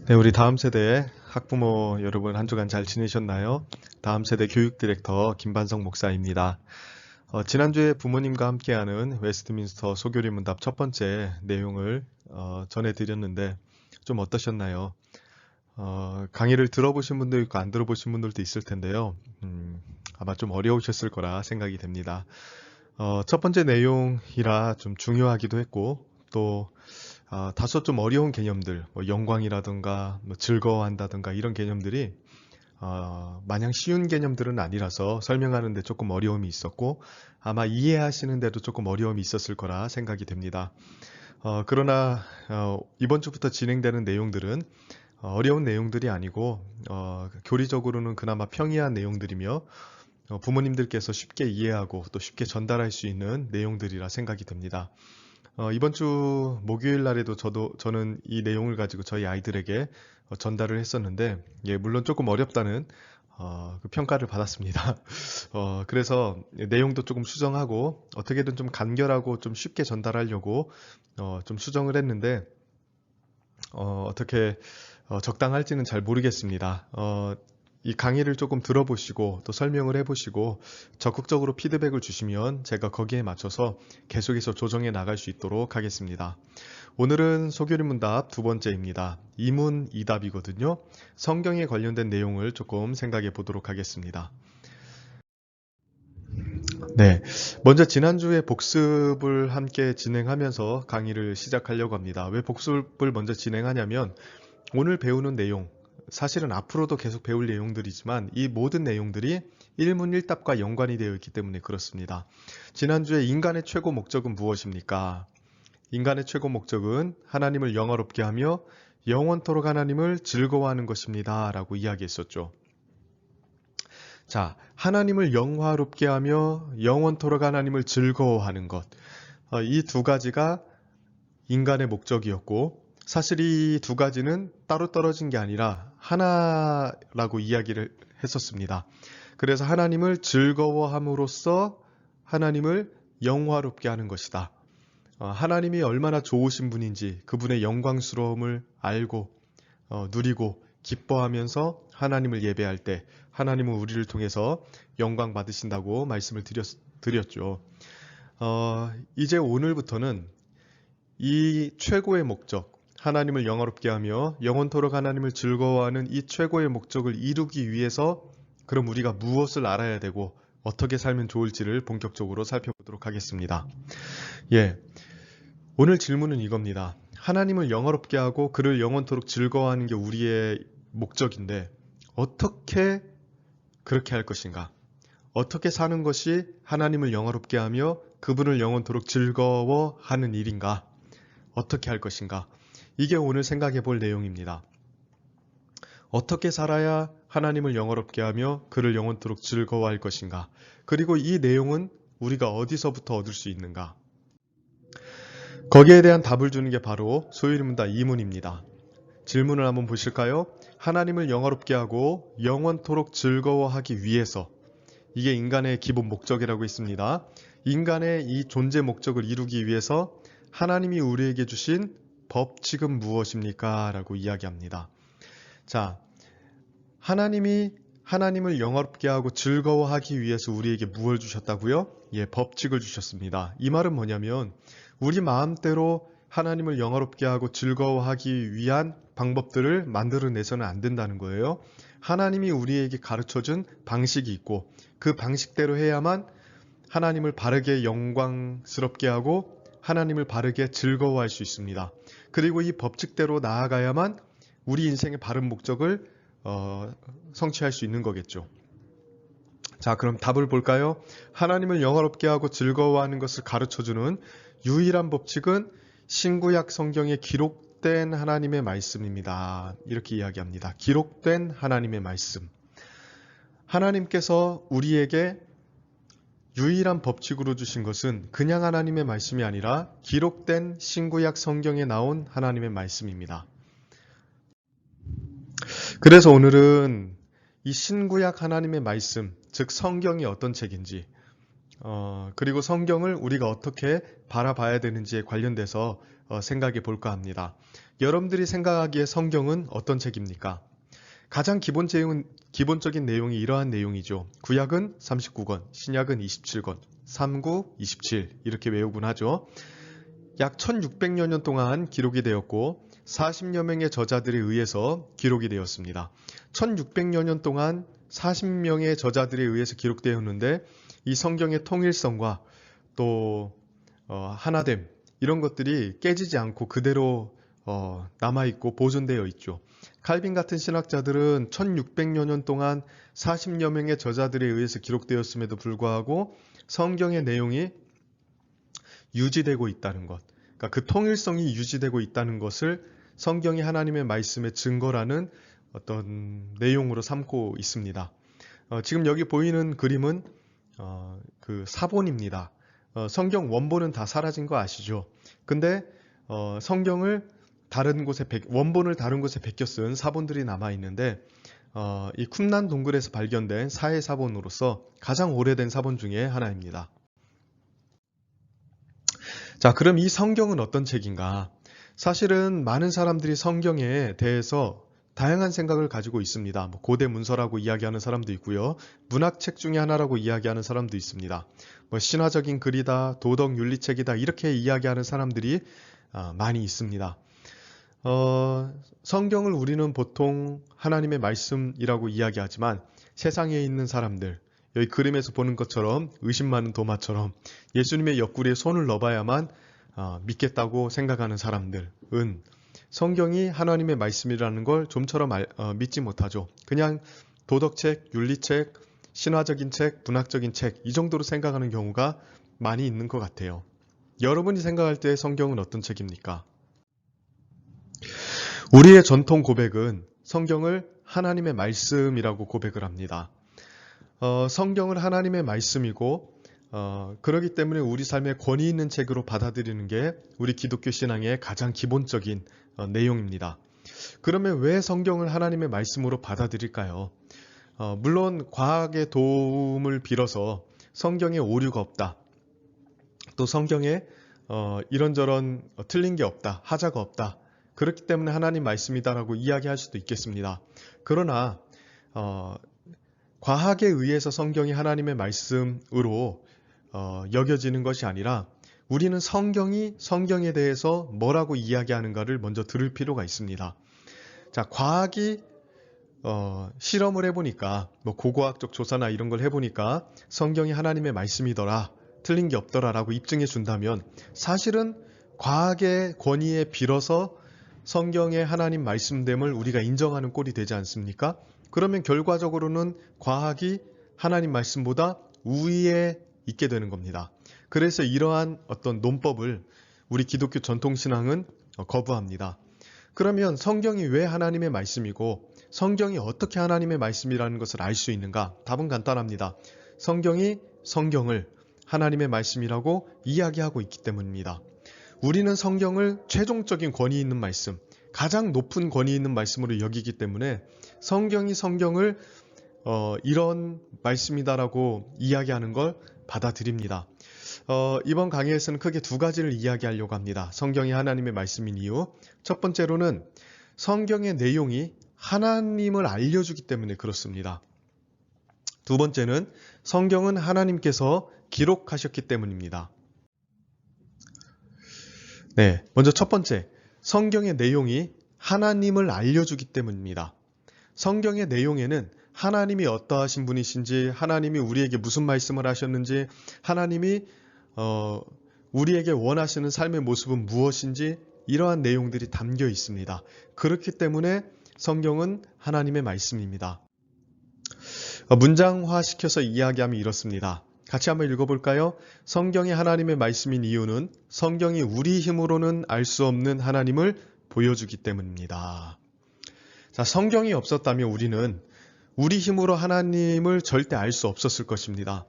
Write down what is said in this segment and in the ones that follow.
네, 우리 다음 세대의 학부모 여러분 한 주간 잘 지내셨나요? 다음 세대 교육 디렉터 김반성 목사입니다. 지난주에 부모님과 함께하는 웨스트민스터 소교리 문답 첫 번째 내용을 전해드렸는데 좀 어떠셨나요? 강의를 들어보신 분도 있고 안 들어보신 분들도 있을 텐데요. 아마 좀 어려우셨을 거라 생각이 됩니다. 첫 번째 내용이라 좀 중요하기도 했고 또 다소 좀 어려운 개념들, 뭐 영광이라든가 뭐 즐거워한다든가 이런 개념들이 마냥 쉬운 개념들은 아니라서 설명하는데 조금 어려움이 있었고 아마 이해하시는데도 조금 어려움이 있었을 거라 생각이 됩니다. 그러나 이번 주부터 진행되는 내용들은 어려운 내용들이 아니고 교리적으로는 그나마 평이한 내용들이며 부모님들께서 쉽게 이해하고 또 쉽게 전달할 수 있는 내용들이라 생각이 됩니다. 이번 주 목요일 날에도 저는 이 내용을 가지고 저희 아이들에게 전달을 했었는데, 예, 물론 조금 어렵다는 그 평가를 받았습니다. 그래서 내용도 조금 수정하고 어떻게든 좀 간결하고 좀 쉽게 전달하려고 좀 수정을 했는데, 어떻게 적당할지는 잘 모르겠습니다. 이 강의를 조금 들어보시고 또 설명을 해보시고 적극적으로 피드백을 주시면 제가 거기에 맞춰서 계속해서 조정해 나갈 수 있도록 하겠습니다. 오늘은 소교리 문답 두 번째입니다. 이문 이답이거든요. 성경에 관련된 내용을 조금 생각해 보도록 하겠습니다. 네, 먼저 지난주에 복습을 함께 진행하면서 강의를 시작하려고 합니다. 왜 복습을 먼저 진행하냐면 오늘 배우는 내용, 사실은 앞으로도 계속 배울 내용들이지만 이 모든 내용들이 일문일답과 연관이 되어 있기 때문에 그렇습니다. 지난주에 인간의 최고 목적은 무엇입니까? 인간의 최고 목적은 하나님을 영화롭게 하며 영원토록 하나님을 즐거워하는 것입니다. 라고 이야기했었죠. 자, 하나님을 영화롭게 하며 영원토록 하나님을 즐거워하는 것. 이 두 가지가 인간의 목적이었고 사실 이 두 가지는 따로 떨어진 게 아니라 하나라고 이야기를 했었습니다. 그래서 하나님을 즐거워함으로써 하나님을 영화롭게 하는 것이다. 하나님이 얼마나 좋으신 분인지 그분의 영광스러움을 알고 누리고 기뻐하면서 하나님을 예배할 때 하나님은 우리를 통해서 영광 받으신다고 말씀을 드렸죠. 이제 오늘부터는 이 최고의 목적, 하나님을 영화롭게 하며 영원토록 하나님을 즐거워하는 이 최고의 목적을 이루기 위해서 그럼 우리가 무엇을 알아야 되고 어떻게 살면 좋을지를 본격적으로 살펴보도록 하겠습니다. 예, 오늘 질문은 이겁니다. 하나님을 영화롭게 하고 그를 영원토록 즐거워하는 게 우리의 목적인데 어떻게 그렇게 할 것인가? 어떻게 사는 것이 하나님을 영화롭게 하며 그분을 영원토록 즐거워하는 일인가? 어떻게 할 것인가? 이게 오늘 생각해 볼 내용입니다. 어떻게 살아야 하나님을 영화롭게 하며 그를 영원토록 즐거워할 것인가? 그리고 이 내용은 우리가 어디서부터 얻을 수 있는가? 거기에 대한 답을 주는 게 바로 소유리 문답 2문입니다. 질문을 한번 보실까요? 하나님을 영화롭게 하고 영원토록 즐거워하기 위해서, 이게 인간의 기본 목적이라고 했습니다. 인간의 이 존재 목적을 이루기 위해서 하나님이 우리에게 주신 법칙은 무엇입니까? 라고 이야기합니다. 자, 하나님이 하나님을 영화롭게 하고 즐거워하기 위해서 우리에게 무엇을 주셨다고요? 예, 법칙을 주셨습니다. 이 말은 뭐냐면 우리 마음대로 하나님을 영화롭게 하고 즐거워하기 위한 방법들을 만들어내서는 안 된다는 거예요. 하나님이 우리에게 가르쳐준 방식이 있고 그 방식대로 해야만 하나님을 바르게 영광스럽게 하고 하나님을 바르게 즐거워할 수 있습니다. 그리고 이 법칙대로 나아가야만 우리 인생의 바른 목적을 성취할 수 있는 거겠죠. 자, 그럼 답을 볼까요? 하나님을 영화롭게 하고 즐거워하는 것을 가르쳐주는 유일한 법칙은 신구약 성경에 기록된 하나님의 말씀입니다. 이렇게 이야기합니다. 기록된 하나님의 말씀. 하나님께서 우리에게 유일한 법칙으로 주신 것은 그냥 하나님의 말씀이 아니라 기록된 신구약 성경에 나온 하나님의 말씀입니다. 그래서 오늘은 이 신구약 하나님의 말씀, 즉 성경이 어떤 책인지, 그리고 성경을 우리가 어떻게 바라봐야 되는지에 관련돼서 생각해 볼까 합니다. 여러분들이 생각하기에 성경은 어떤 책입니까? 가장 기본적인 내용이 이러한 내용이죠. 구약은 39권, 신약은 27권, 39, 27 이렇게 외우곤 하죠. 약 1600여 년 동안 기록이 되었고 40여 명의 저자들에 의해서 기록이 되었습니다. 1600여 년 동안 40명의 저자들에 의해서 기록되었는데 이 성경의 통일성과 또 하나됨 이런 것들이 깨지지 않고 그대로 남아있고 보존되어 있죠. 칼빈 같은 신학자들은 1600여 년 동안 40여 명의 저자들에 의해서 기록되었음에도 불구하고 성경의 내용이 유지되고 있다는 것, 그러니까 그 통일성이 유지되고 있다는 것을 성경이 하나님의 말씀의 증거라는 어떤 내용으로 삼고 있습니다. 지금 여기 보이는 그림은 그 사본입니다. 성경 원본은 다 사라진 거 아시죠? 근데 성경을 원본을 다른 곳에 베껴 쓴 사본들이 남아 있는데 이 쿰란 동굴에서 발견된 사해 사본으로서 가장 오래된 사본 중에 하나입니다. 자, 그럼 이 성경은 어떤 책인가? 사실은 많은 사람들이 성경에 대해서 다양한 생각을 가지고 있습니다. 고대 문서라고 이야기하는 사람도 있고요. 문학책 중에 하나라고 이야기하는 사람도 있습니다. 신화적인 글이다, 도덕 윤리책이다 이렇게 이야기하는 사람들이 많이 있습니다. 성경을 우리는 보통 하나님의 말씀이라고 이야기하지만 세상에 있는 사람들, 여기 그림에서 보는 것처럼 의심 많은 도마처럼 예수님의 옆구리에 손을 넣어봐야만 믿겠다고 생각하는 사람들은 성경이 하나님의 말씀이라는 걸 좀처럼 믿지 못하죠. 그냥 도덕책, 윤리책, 신화적인 책, 문학적인 책 이 정도로 생각하는 경우가 많이 있는 것 같아요. 여러분이 생각할 때 성경은 어떤 책입니까? 우리의 전통 고백은 성경을 하나님의 말씀이라고 고백을 합니다. 성경은 하나님의 말씀이고 그렇기 때문에 우리 삶에 권위 있는 책으로 받아들이는 게 우리 기독교 신앙의 가장 기본적인 내용입니다. 그러면 왜 성경을 하나님의 말씀으로 받아들일까요? 물론 과학의 도움을 빌어서 성경에 오류가 없다. 또 성경에 이런저런 틀린 게 없다. 하자가 없다. 그렇기 때문에 하나님 말씀이다라고 이야기할 수도 있겠습니다. 그러나 과학에 의해서 성경이 하나님의 말씀으로 여겨지는 것이 아니라 우리는 성경에 대해서 뭐라고 이야기하는가를 먼저 들을 필요가 있습니다. 자, 과학이 실험을 해보니까 고고학적 조사나 이런 걸 해보니까 성경이 하나님의 말씀이더라, 틀린 게 없더라라고 입증해 준다면 사실은 과학의 권위에 빌어서 성경의 하나님 말씀됨을 우리가 인정하는 꼴이 되지 않습니까? 그러면 결과적으로는 과학이 하나님 말씀보다 우위에 있게 되는 겁니다. 그래서 이러한 어떤 논법을 우리 기독교 전통신앙은 거부합니다. 그러면 성경이 왜 하나님의 말씀이고 성경이 어떻게 하나님의 말씀이라는 것을 알 수 있는가? 답은 간단합니다. 성경이 성경을 하나님의 말씀이라고 이야기하고 있기 때문입니다. 우리는 성경을 최종적인 권위 있는 말씀, 가장 높은 권위 있는 말씀으로 여기기 때문에 성경이 성경을 이런 말씀이다라고 이야기하는 걸 받아들입니다. 이번 강의에서는 크게 두 가지를 이야기하려고 합니다. 성경이 하나님의 말씀인 이유. 첫 번째로는 성경의 내용이 하나님을 알려주기 때문에 그렇습니다. 두 번째는 성경은 하나님께서 기록하셨기 때문입니다. 네, 먼저 첫 번째, 성경의 내용이 하나님을 알려주기 때문입니다. 성경의 내용에는 하나님이 어떠하신 분이신지, 하나님이 우리에게 무슨 말씀을 하셨는지, 하나님이 우리에게 원하시는 삶의 모습은 무엇인지 이러한 내용들이 담겨 있습니다. 그렇기 때문에 성경은 하나님의 말씀입니다. 문장화시켜서 이야기하면 이렇습니다. 같이 한번 읽어볼까요? 성경이 하나님의 말씀인 이유는 성경이 우리 힘으로는 알 수 없는 하나님을 보여주기 때문입니다. 자, 성경이 없었다면 우리는 우리 힘으로 하나님을 절대 알 수 없었을 것입니다.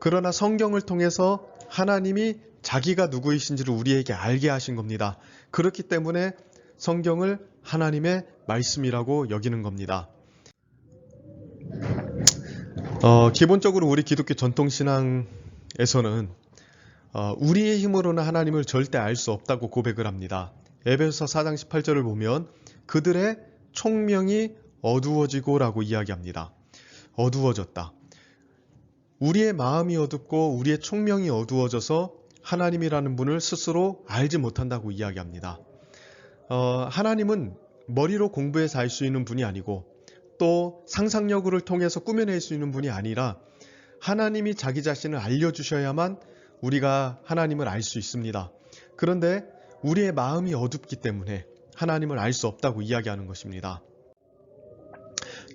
그러나 성경을 통해서 하나님이 자기가 누구이신지를 우리에게 알게 하신 겁니다. 그렇기 때문에 성경을 하나님의 말씀이라고 여기는 겁니다. 기본적으로 우리 기독교 전통신앙에서는 우리의 힘으로는 하나님을 절대 알 수 없다고 고백을 합니다. 에베소서 4장 18절을 보면 그들의 총명이 어두워지고 라고 이야기합니다. 어두워졌다. 우리의 마음이 어둡고 우리의 총명이 어두워져서 하나님이라는 분을 스스로 알지 못한다고 이야기합니다. 하나님은 머리로 공부해서 알 수 있는 분이 아니고 또 상상력을 통해서 꾸며낼 수 있는 분이 아니라 하나님이 자기 자신을 알려주셔야만 우리가 하나님을 알 수 있습니다. 그런데 우리의 마음이 어둡기 때문에 하나님을 알 수 없다고 이야기하는 것입니다.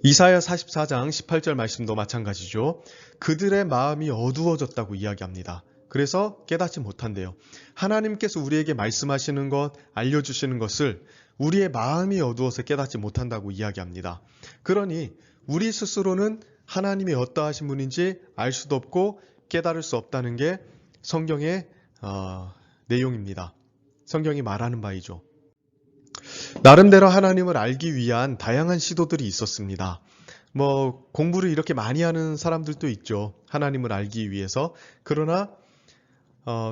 이사야 44장 18절 말씀도 마찬가지죠. 그들의 마음이 어두워졌다고 이야기합니다. 그래서 깨닫지 못한대요. 하나님께서 우리에게 말씀하시는 것, 알려주시는 것을 우리의 마음이 어두워서 깨닫지 못한다고 이야기합니다. 그러니 우리 스스로는 하나님이 어떠하신 분인지 알 수도 없고 깨달을 수 없다는 게 성경의 내용입니다. 성경이 말하는 바이죠. 나름대로 하나님을 알기 위한 다양한 시도들이 있었습니다. 공부를 이렇게 많이 하는 사람들도 있죠. 하나님을 알기 위해서. 그러나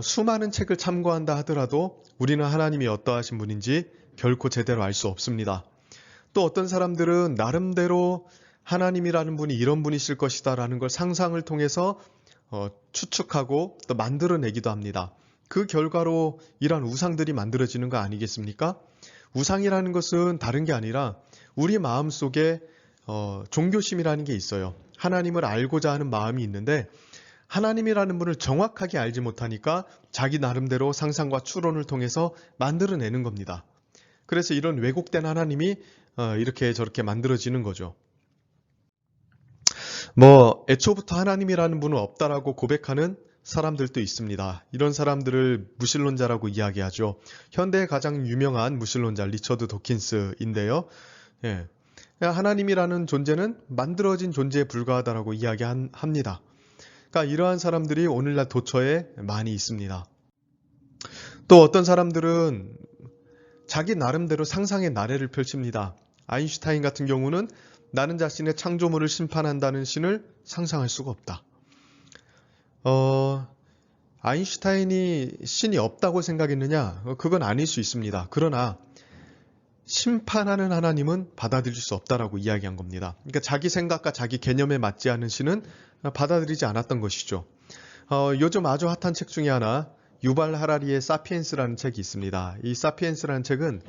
수많은 책을 참고한다 하더라도 우리는 하나님이 어떠하신 분인지 결코 제대로 알 수 없습니다. 또 어떤 사람들은 나름대로 하나님이라는 분이 이런 분이실 것이다 라는 걸 상상을 통해서 추측하고 또 만들어내기도 합니다. 그 결과로 이러한 우상들이 만들어지는 거 아니겠습니까? 우상이라는 것은 다른 게 아니라 우리 마음속에 종교심이라는 게 있어요. 하나님을 알고자 하는 마음이 있는데 하나님이라는 분을 정확하게 알지 못하니까 자기 나름대로 상상과 추론을 통해서 만들어내는 겁니다. 그래서 이런 왜곡된 하나님이 이렇게 저렇게 만들어지는 거죠. 애초부터 하나님이라는 분은 없다라고 고백하는 사람들도 있습니다. 이런 사람들을 무신론자라고 이야기하죠. 현대의 가장 유명한 무신론자 리처드 도킨스인데요. 하나님이라는 존재는 만들어진 존재에 불과하다라고 이야기합니다. 그러니까 이러한 사람들이 오늘날 도처에 많이 있습니다. 또 어떤 사람들은 자기 나름대로 상상의 나래를 펼칩니다. 아인슈타인 같은 경우는 나는 자신의 창조물을 심판한다는 신을 상상할 수가 없다. 아인슈타인이 신이 없다고 생각했느냐? 그건 아닐 수 있습니다. 그러나 심판하는 하나님은 받아들일 수 없다라고 이야기한 겁니다. 그러니까 자기 생각과 자기 개념에 맞지 않은 신은 받아들이지 않았던 것이죠. 요즘 아주 핫한 책 중에 하나 유발 하라리의 사피엔스라는 책이 있습니다. 이 사피엔스라는 책은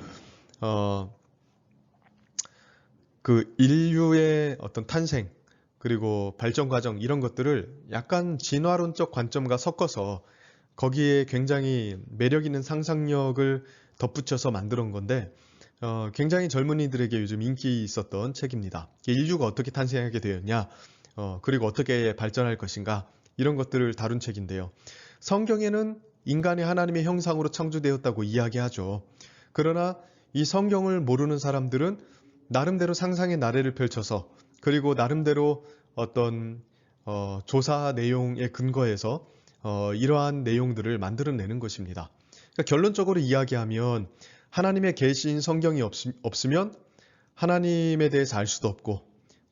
그 인류의 어떤 탄생 그리고 발전 과정 이런 것들을 약간 진화론적 관점과 섞어서 거기에 굉장히 매력 있는 상상력을 덧붙여서 만든 건데 굉장히 젊은이들에게 요즘 인기 있었던 책입니다. 인류가 어떻게 탄생하게 되었냐 그리고 어떻게 발전할 것인가 이런 것들을 다룬 책인데요. 성경에는 인간이 하나님의 형상으로 창조되었다고 이야기하죠. 그러나 이 성경을 모르는 사람들은 나름대로 상상의 나래를 펼쳐서 그리고 나름대로 어떤 조사 내용에 근거해서 이러한 내용들을 만들어내는 것입니다. 그러니까 결론적으로 이야기하면 하나님의 계시인 성경이 없으면 하나님에 대해서 알 수도 없고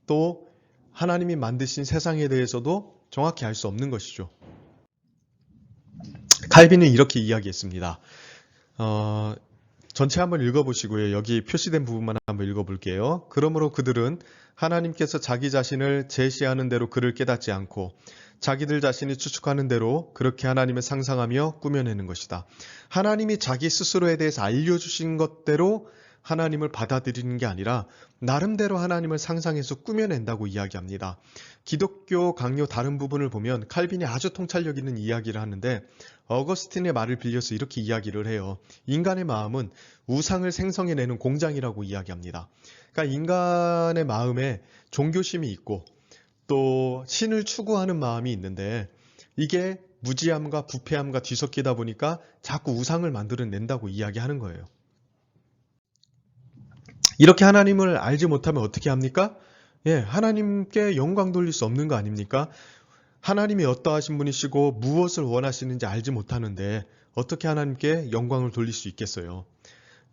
또 하나님이 만드신 세상에 대해서도 정확히 알 수 없는 것이죠. 칼빈은 이렇게 이야기했습니다. 전체 한번 읽어보시고요. 여기 표시된 부분만 한번 읽어볼게요. 그러므로 그들은 하나님께서 자기 자신을 제시하는 대로 그를 깨닫지 않고 자기들 자신이 추측하는 대로 그렇게 하나님을 상상하며 꾸며내는 것이다. 하나님이 자기 스스로에 대해서 알려주신 것대로 하나님을 받아들이는 게 아니라 나름대로 하나님을 상상해서 꾸며낸다고 이야기합니다. 기독교 강요 다른 부분을 보면 칼빈이 아주 통찰력 있는 이야기를 하는데 어거스틴의 말을 빌려서 이렇게 이야기를 해요. 인간의 마음은 우상을 생성해내는 공장이라고 이야기합니다. 그러니까 인간의 마음에 종교심이 있고 또 신을 추구하는 마음이 있는데 이게 무지함과 부패함과 뒤섞이다 보니까 자꾸 우상을 만들어낸다고 이야기하는 거예요. 이렇게 하나님을 알지 못하면 어떻게 합니까? 하나님께 영광 돌릴 수 없는 거 아닙니까? 하나님이 어떠하신 분이시고 무엇을 원하시는지 알지 못하는데 어떻게 하나님께 영광을 돌릴 수 있겠어요?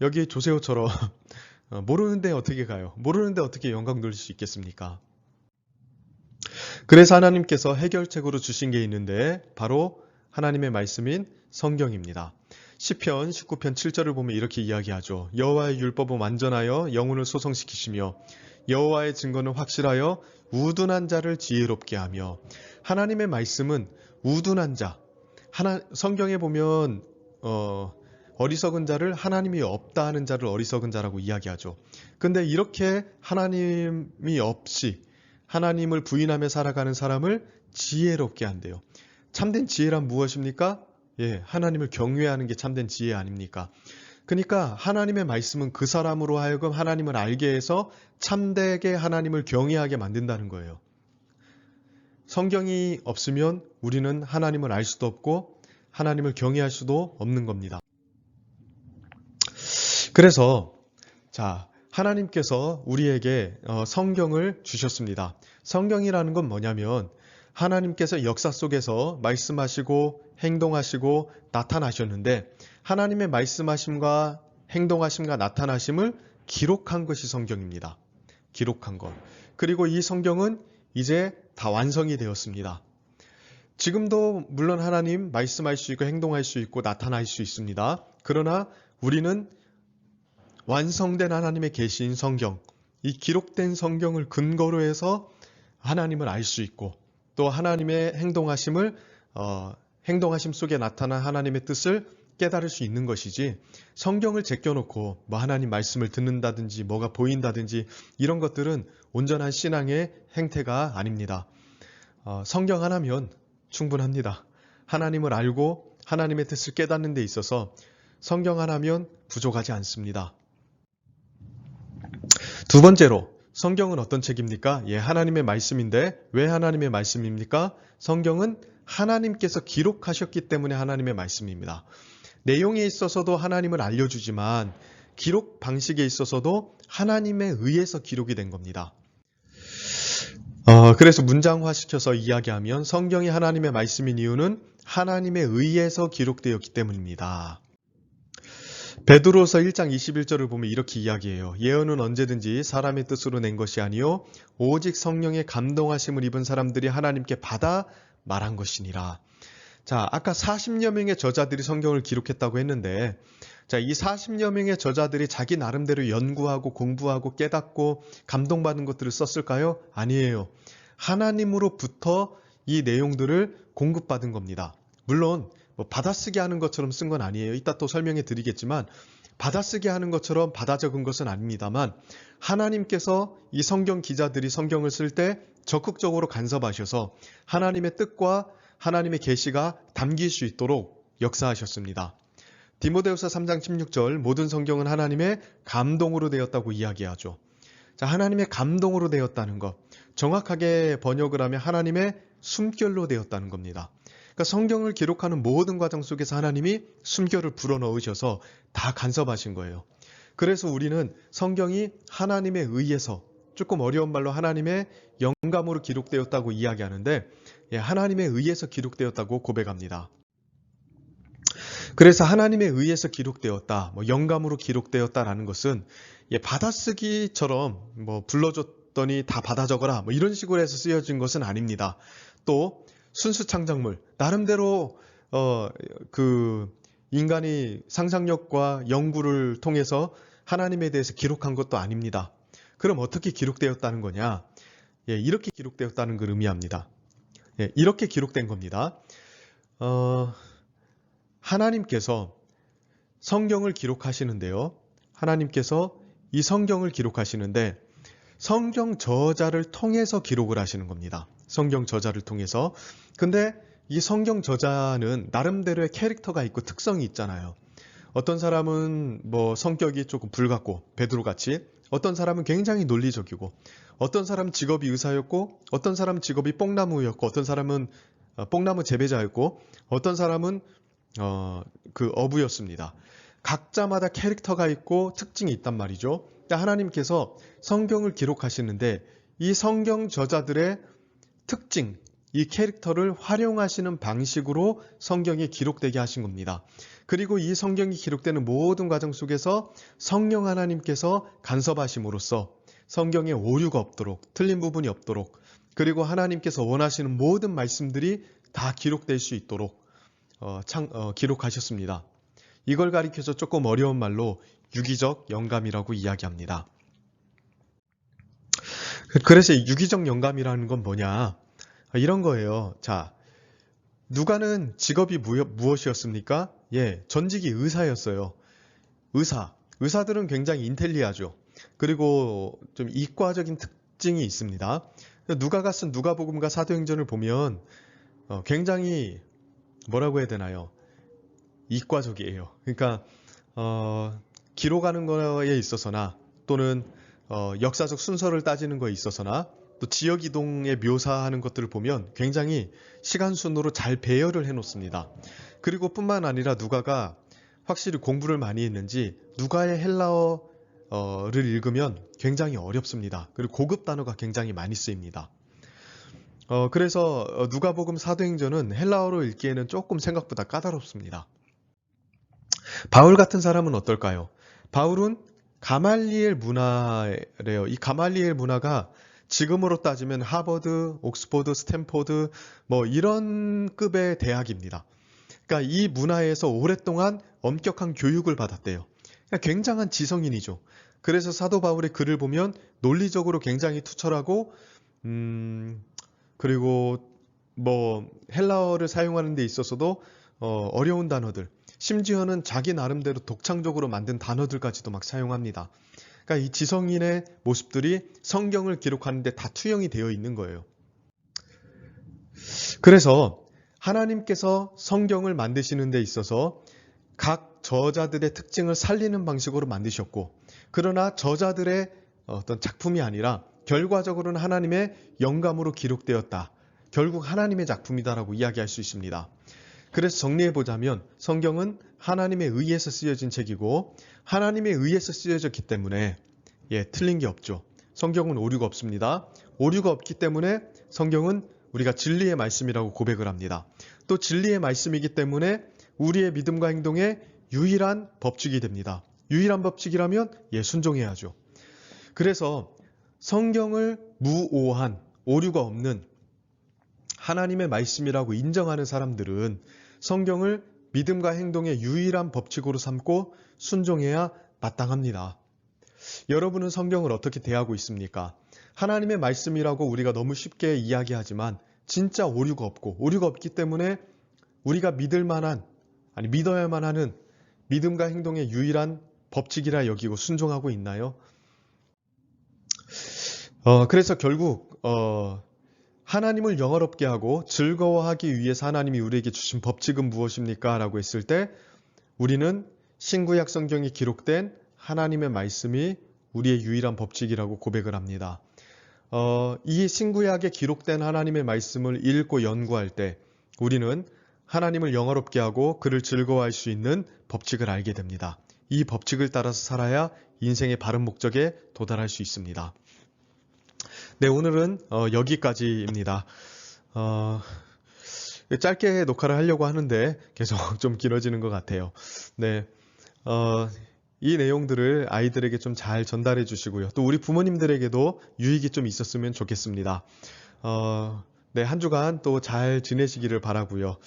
여기 조세호처럼 모르는데 어떻게 가요? 모르는데 어떻게 영광 돌릴 수 있겠습니까? 그래서 하나님께서 해결책으로 주신 게 있는데 바로 하나님의 말씀인 성경입니다. 시편 19편 7절을 보면 이렇게 이야기하죠. 여호와의 율법은 완전하여 영혼을 소성시키시며 여호와의 증거는 확실하여 우둔한 자를 지혜롭게 하며. 하나님의 말씀은 우둔한 자, 성경에 보면 어리석은 자를 하나님이 없다 하는 자를 어리석은 자라고 이야기하죠. 근데 이렇게 하나님이 없이 하나님을 부인하며 살아가는 사람을 지혜롭게 한대요. 참된 지혜란 무엇입니까? 하나님을 경외하는 게 참된 지혜 아닙니까? 그러니까 하나님의 말씀은 그 사람으로 하여금 하나님을 알게 해서 참되게 하나님을 경외하게 만든다는 거예요. 성경이 없으면 우리는 하나님을 알 수도 없고 하나님을 경외할 수도 없는 겁니다. 그래서 하나님께서 우리에게 성경을 주셨습니다. 성경이라는 건 뭐냐면 하나님께서 역사 속에서 말씀하시고 행동하시고 나타나셨는데 하나님의 말씀하심과 행동하심과 나타나심을 기록한 것이 성경입니다. 기록한 것. 그리고 이 성경은 이제 다 완성이 되었습니다. 지금도 물론 하나님 말씀할 수 있고 행동할 수 있고 나타날 수 있습니다. 그러나 우리는 완성된 하나님의 계시인 성경, 이 기록된 성경을 근거로 해서 하나님을 알 수 있고 또 하나님의 행동하심 속에 나타난 하나님의 뜻을 깨달을 수 있는 것이지, 성경을 제껴놓고 하나님 말씀을 듣는다든지 뭐가 보인다든지 이런 것들은 온전한 신앙의 행태가 아닙니다. 성경 하나면 충분합니다. 하나님을 알고 하나님의 뜻을 깨닫는 데 있어서 성경 하나면 부족하지 않습니다. 두 번째로, 성경은 어떤 책입니까? 하나님의 말씀인데 왜 하나님의 말씀입니까? 성경은 하나님께서 기록하셨기 때문에 하나님의 말씀입니다. 내용에 있어서도 하나님을 알려주지만 기록 방식에 있어서도 하나님에 의해서 기록이 된 겁니다. 그래서 문장화시켜서 이야기하면 성경이 하나님의 말씀인 이유는 하나님에 의해서 기록되었기 때문입니다. 베드로서 1장 21절을 보면 이렇게 이야기해요. 예언은 언제든지 사람의 뜻으로 낸 것이 아니요 오직 성령의 감동하심을 입은 사람들이 하나님께 받아 말한 것이니라. 아까 40여 명의 저자들이 성경을 기록했다고 했는데, 이 40여 명의 저자들이 자기 나름대로 연구하고 공부하고 깨닫고 감동받은 것들을 썼을까요? 아니에요. 하나님으로부터 이 내용들을 공급받은 겁니다. 물론 받아쓰기 하는 것처럼 쓴 건 아니에요. 이따 또 설명해 드리겠지만 받아쓰기 하는 것처럼 받아 적은 것은 아닙니다만 하나님께서 이 성경 기자들이 성경을 쓸 때 적극적으로 간섭하셔서 하나님의 뜻과 하나님의 계시가 담길 수 있도록 역사하셨습니다. 디모데후서 3장 16절 모든 성경은 하나님의 감동으로 되었다고 이야기하죠. 하나님의 감동으로 되었다는 것, 정확하게 번역을 하면 하나님의 숨결로 되었다는 겁니다. 그러니까 성경을 기록하는 모든 과정 속에서 하나님이 숨결을 불어넣으셔서 다 간섭하신 거예요. 그래서 우리는 성경이 하나님에 의해서, 조금 어려운 말로 하나님의 영감으로 기록되었다고 이야기하는데 하나님에 의해서 기록되었다고 고백합니다. 그래서 하나님에 의해서 기록되었다, 영감으로 기록되었다라는 것은 받아쓰기처럼 불러줬더니 다 받아 적어라 이런 식으로 해서 쓰여진 것은 아닙니다. 또 순수 창작물, 나름대로 인간이 상상력과 연구를 통해서 하나님에 대해서 기록한 것도 아닙니다. 그럼 어떻게 기록되었다는 거냐? 이렇게 기록되었다는 걸 의미합니다. 이렇게 기록된 겁니다. 하나님께서 성경을 기록하시는데요. 하나님께서 이 성경을 기록하시는데 성경 저자를 통해서 기록을 하시는 겁니다. 성경 저자를 통해서. 근데 이 성경 저자는 나름대로의 캐릭터가 있고 특성이 있잖아요. 어떤 사람은 성격이 조금 불같고 베드로같이, 어떤 사람은 굉장히 논리적이고, 어떤 사람은 직업이 의사였고, 어떤 사람은 직업이 뽕나무였고, 어떤 사람은 뽕나무 재배자였고, 어떤 사람은 어부였습니다. 각자마다 캐릭터가 있고 특징이 있단 말이죠. 하나님께서 성경을 기록하시는데 이 성경 저자들의 특징, 이 캐릭터를 활용하시는 방식으로 성경이 기록되게 하신 겁니다. 그리고 이 성경이 기록되는 모든 과정 속에서 성령 하나님께서 간섭하심으로써 성경에 오류가 없도록, 틀린 부분이 없도록, 그리고 하나님께서 원하시는 모든 말씀들이 다 기록될 수 있도록 기록하셨습니다. 이걸 가리켜서 조금 어려운 말로 유기적 영감이라고 이야기합니다. 그래서 유기적 영감이라는 건 뭐냐? 이런 거예요. 자, 누가는 직업이 무엇이었습니까? 예, 전직이 의사였어요. 의사들은 굉장히 인텔리하죠. 그리고 좀 이과적인 특징이 있습니다. 누가가 쓴 누가복음과 사도행전을 보면 굉장히 뭐라고 해야 되나요? 이과적이에요. 그러니까 기록하는 거에 있어서나 또는 역사적 순서를 따지는 거에 있어서나 또 지역 이동에 묘사하는 것들을 보면 굉장히 시간순으로 잘 배열을 해 놓습니다. 그리고 뿐만 아니라 누가가 확실히 공부를 많이 했는지 누가의 헬라어를 읽으면 굉장히 어렵습니다. 그리고 고급 단어가 굉장히 많이 쓰입니다. 그래서 누가복음 사도행전은 헬라어로 읽기에는 조금 생각보다 까다롭습니다. 바울 같은 사람은 어떨까요? 바울은 가말리엘 문화래요. 이 가말리엘 문화가 지금으로 따지면 하버드, 옥스퍼드, 스탠포드 뭐 이런 급의 대학입니다. 그러니까 이 문화에서 오랫동안 엄격한 교육을 받았대요. 그러니까 굉장한 지성인이죠. 그래서 사도 바울의 글을 보면 논리적으로 굉장히 투철하고 그리고 뭐 헬라어를 사용하는 데 있어서도 어려운 단어들, 심지어는 자기 나름대로 독창적으로 만든 단어들까지도 막 사용합니다. 그러니까 이 지성인의 모습들이 성경을 기록하는 데 다 투영이 되어 있는 거예요. 그래서 하나님께서 성경을 만드시는 데 있어서 각 저자들의 특징을 살리는 방식으로 만드셨고, 그러나 저자들의 어떤 작품이 아니라 결과적으로는 하나님의 영감으로 기록되었다. 결국 하나님의 작품이다라고 이야기할 수 있습니다. 그래서 정리해보자면 성경은 하나님에 의해서 쓰여진 책이고 하나님에 의해서 쓰여졌기 때문에 틀린 게 없죠. 성경은 오류가 없습니다. 오류가 없기 때문에 성경은 우리가 진리의 말씀이라고 고백을 합니다. 또 진리의 말씀이기 때문에 우리의 믿음과 행동의 유일한 법칙이 됩니다. 유일한 법칙이라면 순종해야죠. 그래서 성경을 무오한 오류가 없는 하나님의 말씀이라고 인정하는 사람들은 성경을 믿음과 행동의 유일한 법칙으로 삼고 순종해야 마땅합니다. 여러분은 성경을 어떻게 대하고 있습니까? 하나님의 말씀이라고 우리가 너무 쉽게 이야기하지만 진짜 오류가 없고 오류가 없기 때문에 우리가 믿어야만 하는 믿음과 행동의 유일한 법칙이라 여기고 순종하고 있나요? 그래서 결국 하나님을 영화롭게 하고 즐거워하기 위해서 하나님이 우리에게 주신 법칙은 무엇입니까? 라고 했을 때 우리는 신구약 성경에 기록된 하나님의 말씀이 우리의 유일한 법칙이라고 고백을 합니다. 이 신구약에 기록된 하나님의 말씀을 읽고 연구할 때 우리는 하나님을 영화롭게 하고 그를 즐거워할 수 있는 법칙을 알게 됩니다. 이 법칙을 따라서 살아야 인생의 바른 목적에 도달할 수 있습니다. 네, 오늘은 여기까지입니다. 짧게 녹화를 하려고 하는데 계속 좀 길어지는 것 같아요. 네, 이 내용들을 아이들에게 좀 잘 전달해 주시고요. 또 우리 부모님들에게도 유익이 좀 있었으면 좋겠습니다. 네, 한 주간 또 잘 지내시기를 바라고요.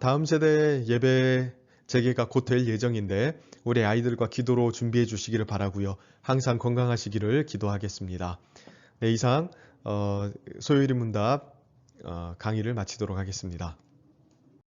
다음 세대 예배 재개가 곧 될 예정인데 우리 아이들과 기도로 준비해 주시기를 바라고요. 항상 건강하시기를 기도하겠습니다. 네, 이상 소요일의 문답 강의를 마치도록 하겠습니다.